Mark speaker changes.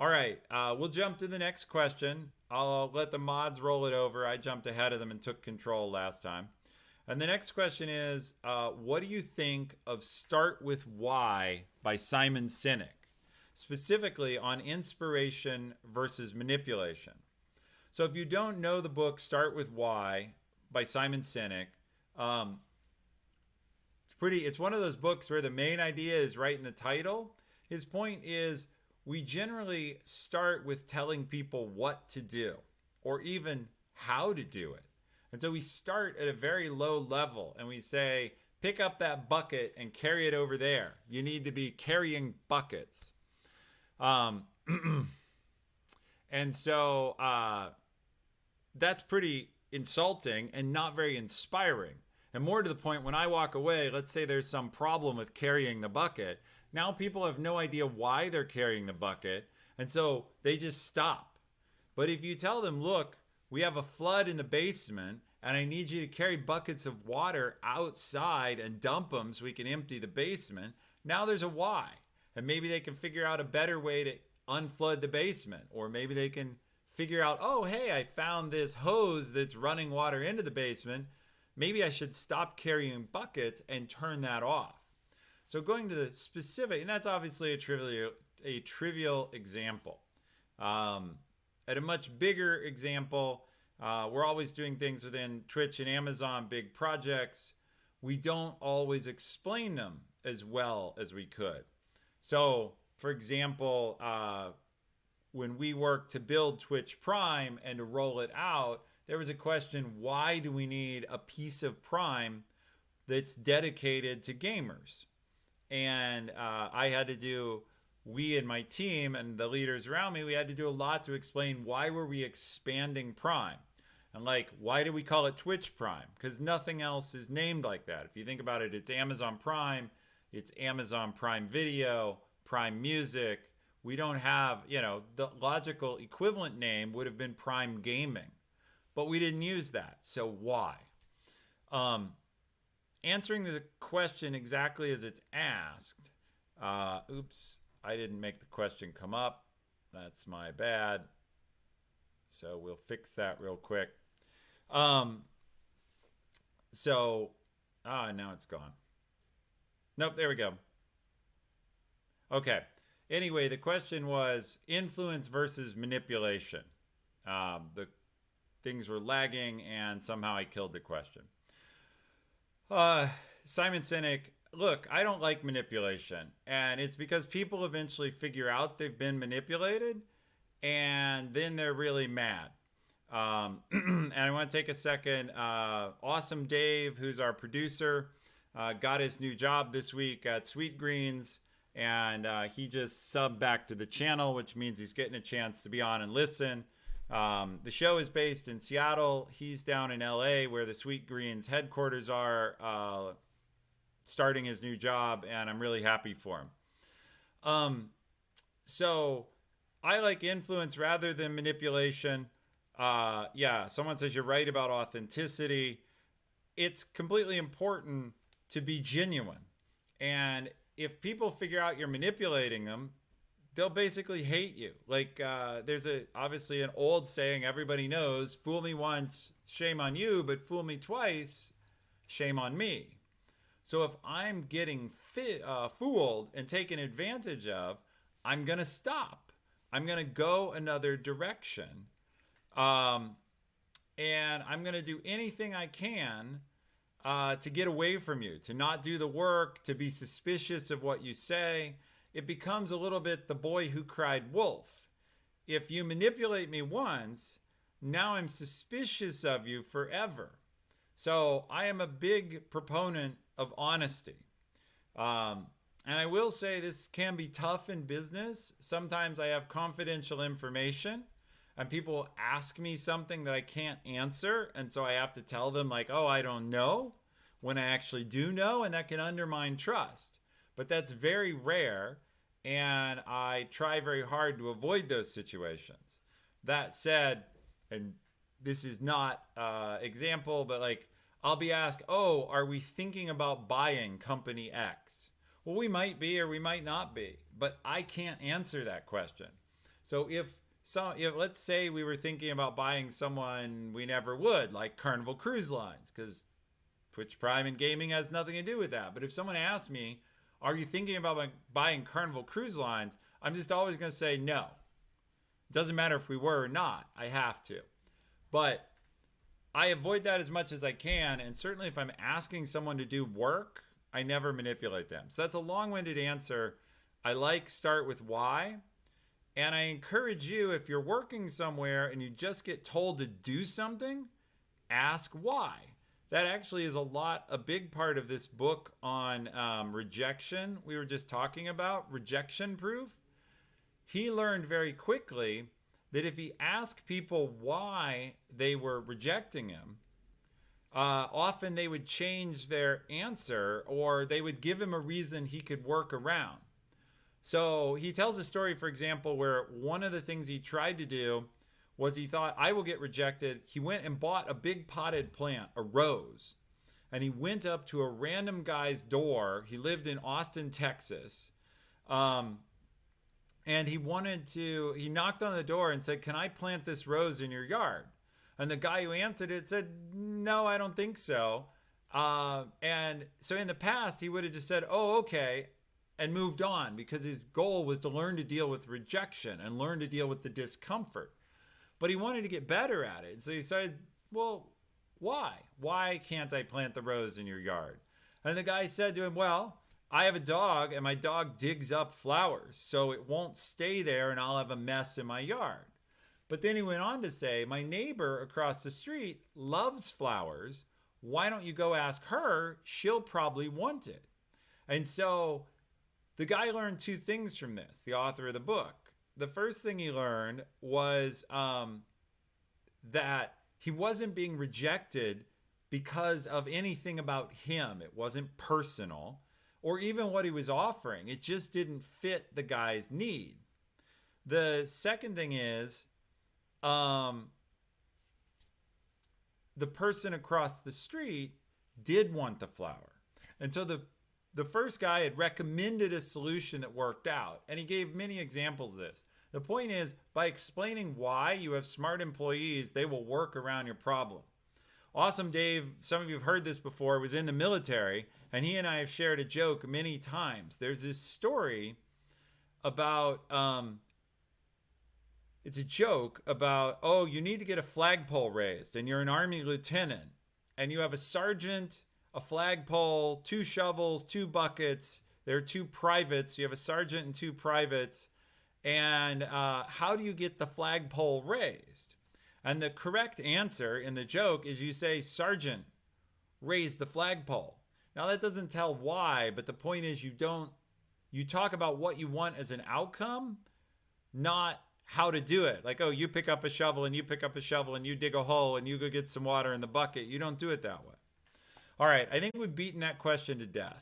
Speaker 1: All right, we'll jump to the next question. I'll let the mods roll it over. I jumped ahead of them and took control last time. And the next question is, what do you think of Start With Why by Simon Sinek, specifically on inspiration versus manipulation? So if you don't know the book Start With Why by Simon Sinek, um, it's one of those books where the main idea is right in the title. His point is we generally start with telling people what to do or even how to do it. And so we start at a very low level and we say, pick up that bucket and carry it over there. You need to be carrying buckets. Um, and so that's pretty insulting and not very inspiring. And more to the point, when I walk away, let's say there's some problem with carrying the bucket. Now people have no idea why they're carrying the bucket. And so they just stop. But if you tell them, look, we have a flood in the basement and I need you to carry buckets of water outside and dump them so we can empty the basement, now there's a why. And maybe they can figure out a better way to unflood the basement. Or maybe they can figure out, oh, hey, I found this hose that's running water into the basement. Maybe I should stop carrying buckets and turn that off. So going to the specific, and that's obviously a trivial example. At a much bigger example, we're always doing things within Twitch and Amazon, big projects. We don't always explain them as well as we could. So, for example, when we worked to build Twitch Prime and to roll it out, there was a question, why do we need a piece of Prime that's dedicated to gamers? And I had to do, we and my team and the leaders around me, we had to do a lot to explain why were we expanding Prime. And like, why do we call it Twitch Prime? Because nothing else is named like that. If you think about it, it's Amazon Prime, it's Amazon Prime Video, Prime Music. We don't have, the logical equivalent name would have been Prime Gaming, but we didn't use that. So why? Answering the question exactly as it's asked. Oops, I didn't make the question come up. That's my bad. So we'll fix that real quick. Now it's gone. Nope, there we go. Okay. Anyway, the question was influence versus manipulation. The things were lagging, and somehow I killed the question. Simon Sinek, look, I don't like manipulation, and it's because people eventually figure out they've been manipulated, and then they're really mad. And I want to take a second. Awesome Dave, who's our producer, got his new job this week at Sweet Greens, and he just subbed back to the channel, which means he's getting a chance to be on and listen. The show is based in Seattle. He's down in LA, where the Sweet Greens headquarters are, starting his new job, and I'm really happy for him. So I like influence rather than manipulation. Someone says you're right about authenticity. It's completely important to be genuine. And if people figure out you're manipulating them, they'll basically hate you. Like there's obviously an old saying everybody knows, fool me once, shame on you, but fool me twice, shame on me. So if I'm getting fooled and taken advantage of, I'm going to stop. I'm going to go another direction. And I'm going to do anything I can to get away from you, to not do the work, to be suspicious of what you say. It becomes a little bit the boy who cried wolf. If you manipulate me once, now I'm suspicious of you forever. So I am a big proponent of honesty. And I will say this can be tough in business. Sometimes I have confidential information and people ask me something that I can't answer. And so I have to tell them like, oh, I don't know, when I actually do know, and that can undermine trust. But that's very rare, and I try very hard to avoid those situations. That said, and this is not example, but like I'll be asked, oh, are we thinking about buying company X? Well, we might be or we might not be, but I can't answer that question. So if let's say we were thinking about buying someone we never would, like Carnival Cruise Lines, because Twitch Prime and gaming has nothing to do with that. But if someone asked me, are you thinking about buying Carnival Cruise Lines? I'm just always going to say no. It doesn't matter if we were or not. I have to. But I avoid that as much as I can. And certainly if I'm asking someone to do work, I never manipulate them. So that's a long-winded answer. I like start with why. And I encourage you, if you're working somewhere and you just get told to do something, ask why. That actually is a big part of this book on rejection we were just talking about, rejection proof. He learned very quickly that if he asked people why they were rejecting him, often they would change their answer or they would give him a reason he could work around. So he tells a story, for example, where one of the things he tried to do was he thought, I will get rejected. He went and bought a big potted plant, a rose, and he went up to a random guy's door. He lived in Austin, Texas. And he knocked on the door and said, can I plant this rose in your yard? And the guy who answered it said, no, I don't think so. And so in the past, he would have just said, oh, okay, and moved on, because his goal was to learn to deal with rejection and learn to deal with the discomfort. But he wanted to get better at it. So he said, well, why? Why can't I plant the rose in your yard? And the guy said to him, well, I have a dog and my dog digs up flowers, so it won't stay there and I'll have a mess in my yard. But then he went on to say, my neighbor across the street loves flowers. Why don't you go ask her? She'll probably want it. And so the guy learned two things from this, the author of the book. The first thing he learned was that he wasn't being rejected because of anything about him. It wasn't personal, or even what he was offering. It just didn't fit the guy's need. The second thing is the person across the street did want the flower. And so the first guy had recommended a solution that worked out, and he gave many examples of this. The point is, by explaining why you have smart employees, they will work around your problem. Awesome Dave, some of you have heard this before, was in the military, and he and I have shared a joke many times. There's this story about, it's a joke about, oh, you need to get a flagpole raised, and you're an Army lieutenant, and you have a sergeant, a flagpole, 2 shovels, 2 buckets. There are 2 privates. You have a sergeant and 2 privates. And how do you get the flagpole raised? And the correct answer in the joke is you say, Sergeant, raise the flagpole. Now that doesn't tell why, but the point is you talk about what you want as an outcome, not how to do it. Like, oh, you pick up a shovel and you pick up a shovel and you dig a hole and you go get some water in the bucket. You don't do it that way. All right, I think we've beaten that question to death.